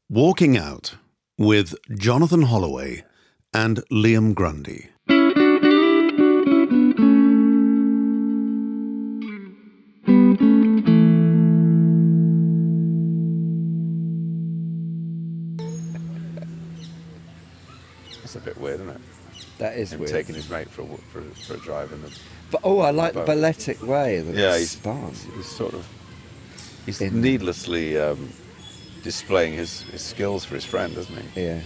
Walking Out with Jonathan Holloway and Liam Grundy. That's a bit weird, isn't it? That is Him weird. taking his mate for a drive in the. But I like the boat. balletic way that Yeah, it's spun. He's needlessly displaying his skills for his friend, isn't he? Yeah.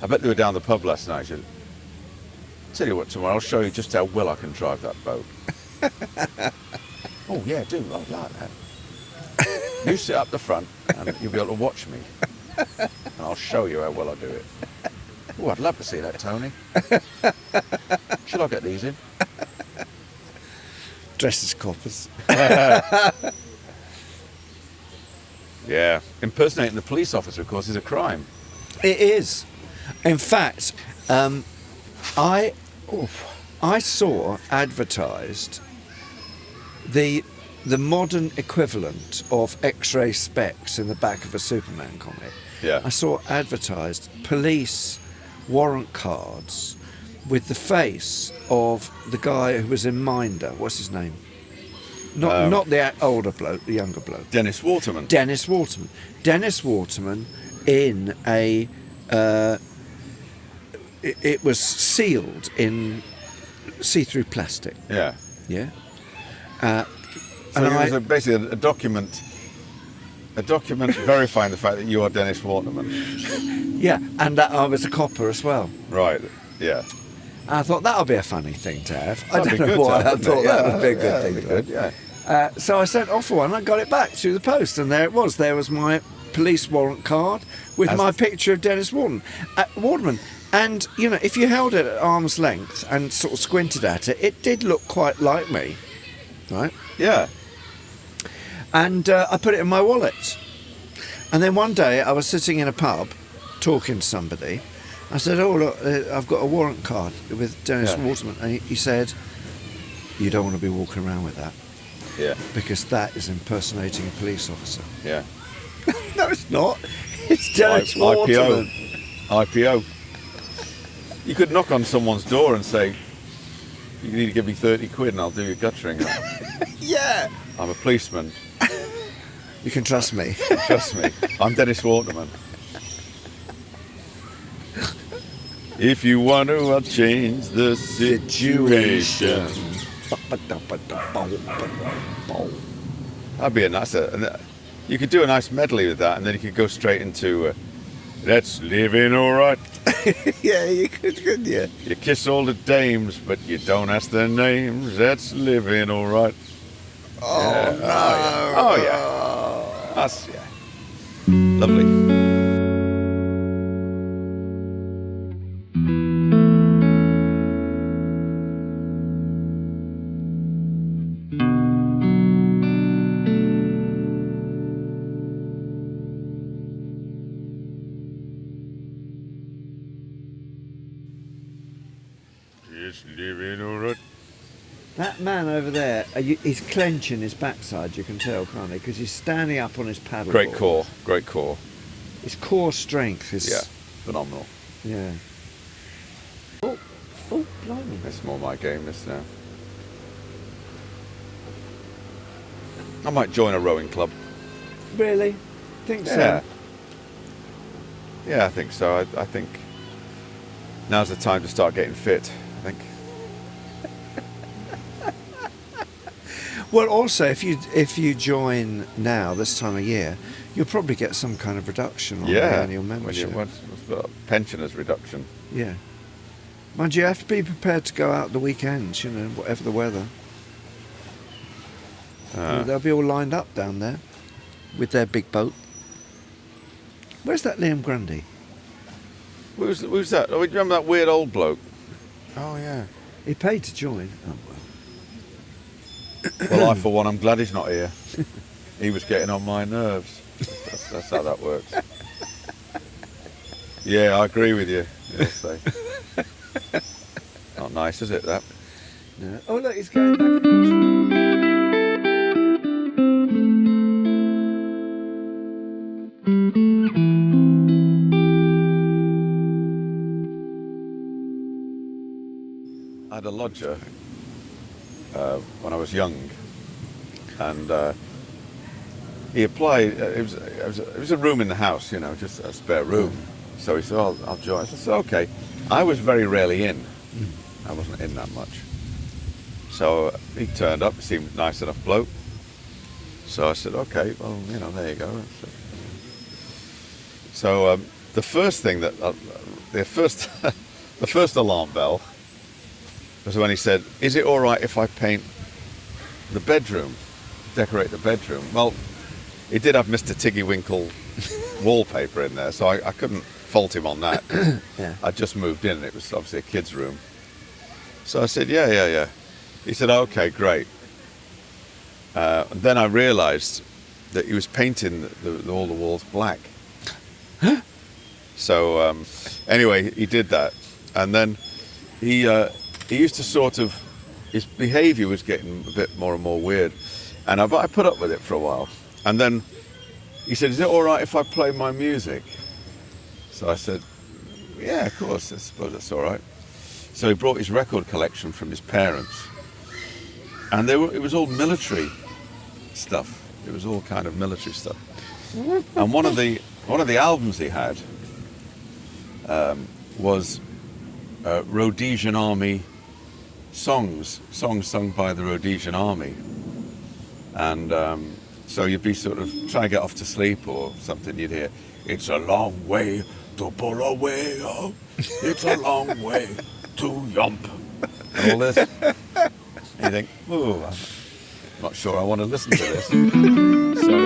I bet they were down the pub last night. Said, tell you what, tomorrow I'll show you just how well I can drive that boat. Oh yeah, do I like that? You sit up the front and you'll be able to watch me, and I'll show you how well I do it. Oh, I'd love to see that, Tony. Shall I get these in? Dressed as coppers. Yeah, impersonating the police officer, of course, is a crime. It is. In fact, I saw advertised the modern equivalent of X-ray specs in the back of a Superman comic. Yeah. I saw advertised police warrant cards with the face of the guy who was in Minder. What's his name? Not the older bloke, the younger bloke. Dennis Waterman. Dennis Waterman. Dennis Waterman in a. It was sealed in see-through plastic. Yeah. Yeah. So it was basically a document verifying the fact that you are Dennis Waterman. Yeah, and that I was a copper as well. Right. Yeah. I thought that would be a funny thing to have. That'd I be don't know good why to have, I thought wouldn't it? that would be a good Yeah, thing. that'd be to good, have. yeah. So I sent off for one. I got it back through the post, and there it was. There was my police warrant card with my picture of Dennis Waterman. And you know, if you held it at arm's length and sort of squinted at it, it did look quite like me, right? Yeah. And I put it in my wallet. And then one day I was sitting in a pub talking to somebody. I said, "Oh look, I've got a warrant card with Dennis Waterman," and he said, "You don't want to be walking around with that." Yeah. Because that is impersonating a police officer. Yeah. No, it's not. It's Dennis Waterman. IPO. You could knock on someone's door and say, "You need to give me 30 quid and I'll do your guttering." Yeah. I'm a policeman. You can trust me. Trust me. I'm Dennis Waterman. If you want to, I'll change the situation. That'd be a nice. You could do a nice medley with that, and then you could go straight into "That's living all right." Yeah, you could, couldn't you? You kiss all the dames, but you don't ask their names. That's living all right. Oh, yeah. no. Oh yeah. That's lovely. Living all right. That man over there, he's clenching his backside, you can tell, can't he? Because he's standing up on his paddle. Great core. His core strength is... Yeah, phenomenal. Yeah. Oh, blimey. It's more my game, this now. I might join a rowing club. Really? Think Yeah. so? Yeah, I think so. I think now's the time to start getting fit, I think. Well, also, if you join now, this time of year, you'll probably get some kind of reduction on the annual membership. What's pensioners reduction? Yeah. Mind you have to be prepared to go out the weekends, you know, whatever the weather. They'll be all lined up down there with their big boat. Where's that Liam Grundy? Who's that? Oh, you remember that weird old bloke? Oh, yeah. He paid to join. Oh, well. Well, I, for one, I'm glad he's not here. He was getting on my nerves. That's how that works. Yeah, I agree with you, you'll say. Not nice, is it, that? No. Oh, look, he's going back across. had a lodger when I was young, and he applied. It was a room in the house, you know, just a spare room. So he said, "Oh, I'll join." I said, "Okay." I was very rarely in. I wasn't in that much. So he turned up. He seemed a nice enough bloke. So I said, "Okay, well, you know, there you go." So the first thing that the first alarm bell was when he said, "Is it all right if I paint the bedroom, decorate the bedroom?" Well, he did have Mr. Tiggywinkle wallpaper in there, so I couldn't fault him on that. Yeah. I just moved in, and it was obviously a kid's room. So I said, yeah. He said, "Okay, great." And then I realised that he was painting all the walls black. So anyway, he did that, and then he used to sort of, his behaviour was getting a bit more and more weird, and I put up with it for a while, and then he said, "Is it all right if I play my music?" So I said, "Yeah, of course, I suppose that's all right." So he brought his record collection from his parents, and it was all military stuff. It was all kind of military stuff, and one of the albums he had was Rhodesian Army songs sung by the Rhodesian Army, and so you'd be sort of trying to get off to sleep or something, you'd hear, "It's a long way to Bulawayo, it's a long way to Yump," and all this. And you think, "Oh, I'm not sure I want to listen to this." So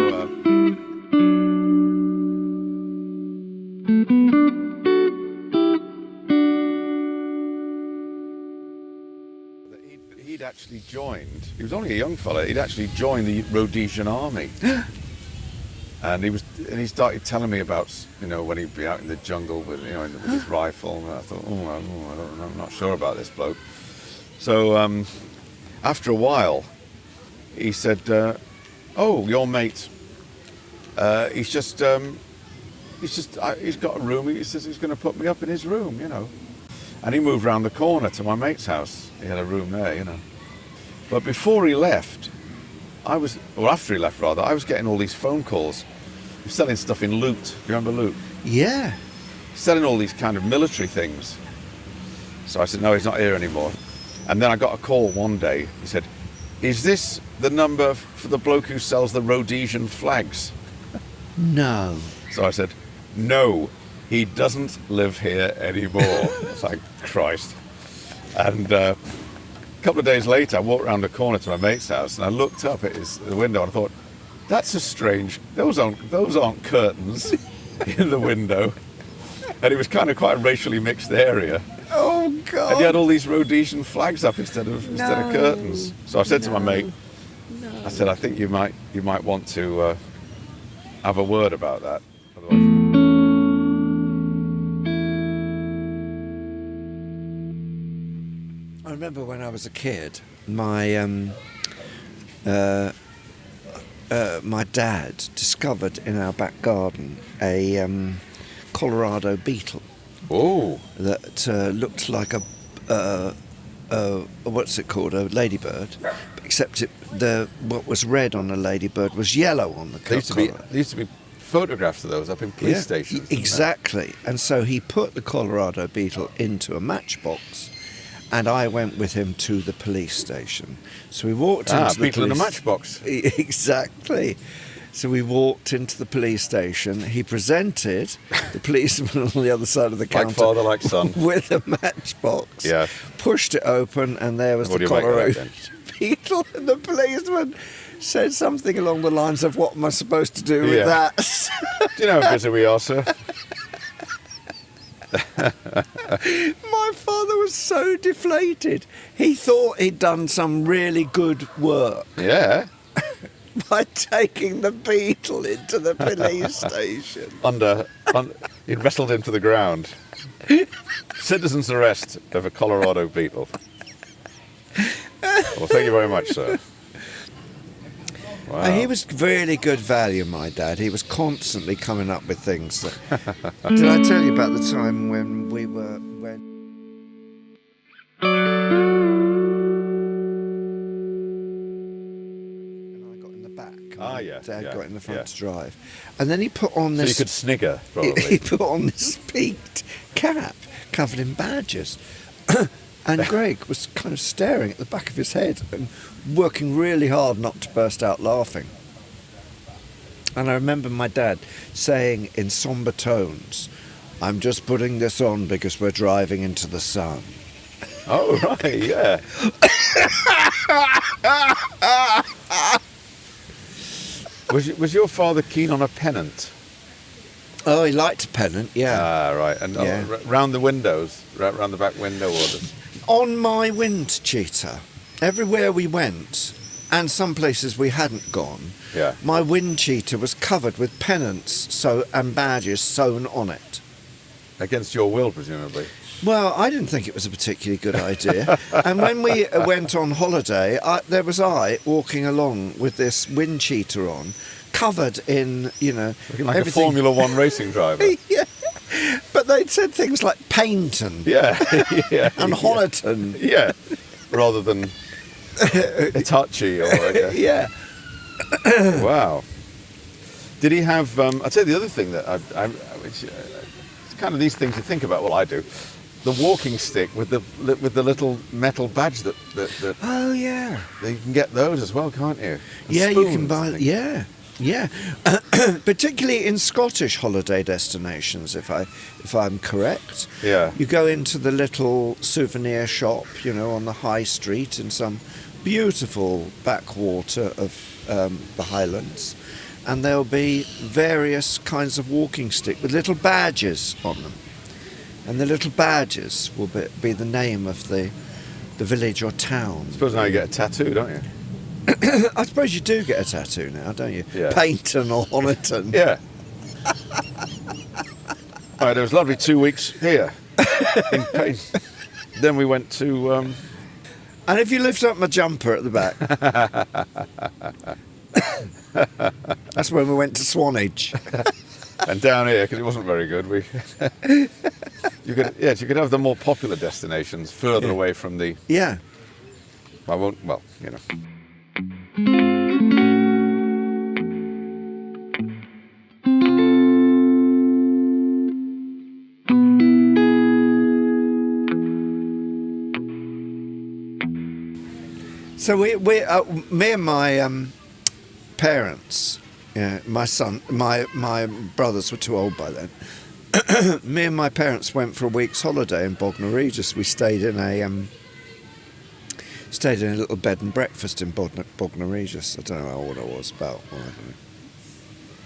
he'd actually joined, he was only a young fella, he'd actually joined the Rhodesian Army. And he started telling me about, you know, when he'd be out in the jungle with, you know, with his rifle, and I thought, I'm not sure about this bloke. So after a while, he said, "Oh, your mate, he's got a room. He says he's going to put me up in his room, you know." And he moved round the corner to my mate's house. He had a room there, you know. But before he left, after he left rather, I was getting all these phone calls. He was selling stuff in Loot. Do you remember Loot? Yeah. Selling all these kind of military things. So I said, "No, he's not here anymore." And then I got a call one day. He said, "Is this the number for the bloke who sells the Rhodesian flags?" No. So I said, "No, he doesn't live here anymore." It's like, Christ. And a couple of days later, I walked around the corner to my mate's house, and I looked up at the window, and I thought, "That's a strange. Those aren't curtains in the window." And it was kind of quite a racially mixed area. Oh God. And he had all these Rhodesian flags up instead of curtains. So I said to my mate, I said, "I think you might want to have a word about that." Otherwise... I remember when I was a kid, my dad discovered in our back garden a Colorado beetle. Oh. That looked like a what's it called, a ladybird, except what was red on the ladybird was yellow on the collar. There used to be photographs of those up in police stations. Exactly. And so he put the Colorado beetle into a matchbox, and I went with him to the police station. So we walked into the beetle in a matchbox. Exactly. So we walked into the police station. He presented the policeman on the other side of the counter, like father, like son, with a matchbox. Yeah. Pushed it open, and there was the Colorado beetle. And the policeman said something along the lines of, "What am I supposed to do with that?" Do you know how busy we are, sir? My father was so deflated. He thought he'd done some really good work. Yeah. By taking the beetle into the police station. He'd wrestled him to the ground. Citizen's arrest of a Colorado beetle. Well, thank you very much, sir. Wow. He was really good value, my dad. He was constantly coming up with things. Did I tell you about the time when we were... yeah. Dad Yeah. got in the front Yeah. to drive. And then he put on So this... you could snigger, He probably. put on this peaked cap covered in badges. And Greg was kind of staring at the back of his head and working really hard not to burst out laughing. And I remember my dad saying in sombre tones, "I'm just putting this on because we're driving into the sun." Oh, right, yeah. Was your father keen on a pennant? Oh, he liked a pennant, yeah. Ah, right. And Yeah. round the windows, round the back window, or the... On my wind cheater, everywhere we went, and some places we hadn't gone, Yeah. my wind cheater was covered with pennants and badges sewn on it. Against your will, presumably. Well, I didn't think it was a particularly good idea. And when we went on holiday, there was I walking along with this wind cheater on, covered in, Looking like everything. a Formula One racing driver. Yeah. But they'd said things like Paynton Yeah. Yeah. and Honiton. Yeah. Rather than Hitachi or... Yeah. Wow. Did he have... I'd say the other thing that it's kind of these things you think about. Well, I do. The walking stick with the little metal badge that Oh, yeah. you can get those as well, can't you? And Yeah, you can spoons, buy... I think. Yeah. Yeah. Particularly in Scottish holiday destinations, if I'm correct. Yeah. You go into the little souvenir shop, on the high street in some beautiful backwater of the Highlands, and there'll be various kinds of walking stick with little badges on them. And the little badges will be the name of the village or town. I suppose now you get a tattoo, don't you? I suppose you do get a tattoo now, don't you? Yeah. Paynton or Honiton. Yeah. All right, there was a lovely 2 weeks here in Pain. Then we went to... And if you lift up my jumper at the back, that's when we went to Swanage. and down here, because it wasn't very good, you could have the more popular destinations further away from the... Yeah. I won't... Well, So me and my parents, my brothers were too old by then. Me and my parents went for a week's holiday in Bognor Regis. We stayed in a little bed and breakfast in Bognor Regis. I don't know how old I was, about, I don't know.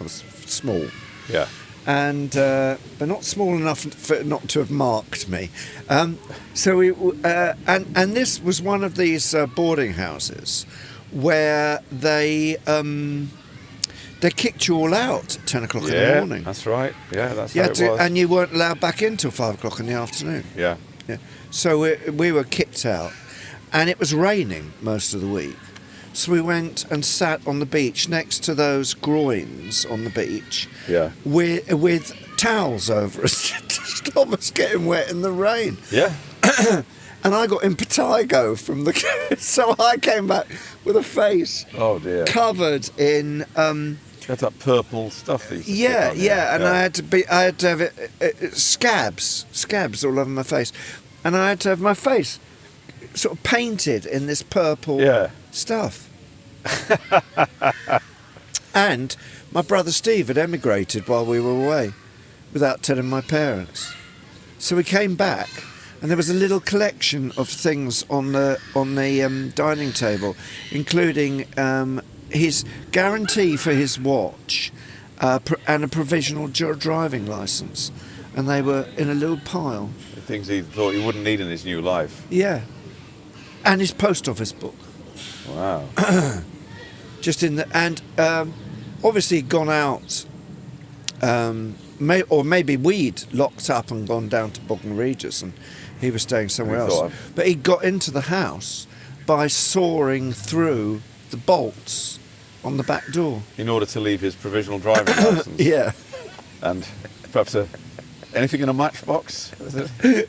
I was small. Yeah. And but not small enough for not to have marked me. So we and this was one of these boarding houses where they kicked you all out at 10 o'clock in the morning. That's right. Yeah, that's You how had it was. and you weren't allowed back in till 5 o'clock in the afternoon. Yeah. Yeah. So we were kicked out, and it was raining most of the week. So we went and sat on the beach next to those groins on the beach. Yeah. With towels over us to stop us getting wet in the rain. Yeah. And I got impetigo from the... So I came back with a face Oh, dear. covered in... That's that purple stuff that you used to yeah, stick on, yeah, and I had to have scabs all over my face. And I had to have my face sort of painted in this purple stuff. And my brother Steve had emigrated while we were away without telling my parents. So we came back, and there was a little collection of things on the dining table, including his guarantee for his watch and a provisional driving licence. And they were in a little pile. The things he thought he wouldn't need in his new life. Yeah. And his post office book. Wow. Obviously he'd gone out, or maybe we'd locked up and gone down to Bognor Regis, and he was staying somewhere else. But he got into the house by sawing through the bolts on the back door. In order to leave his provisional driving licence. Yeah. And perhaps anything in a matchbox? Is it?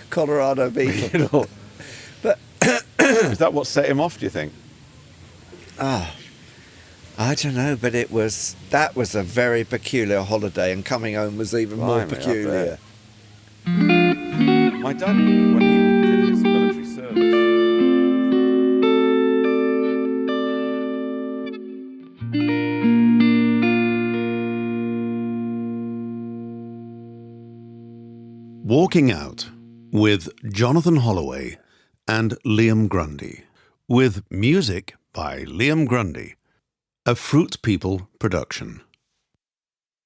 Colorado Beetle. But is that what set him off, do you think? I don't know, but that was a very peculiar holiday, and coming home was even more Blimey, I peculiar. My dad, when he did his military service. Walking Out with Jonathan Holloway and Liam Grundy, with music by Liam Grundy, a Fruit People production.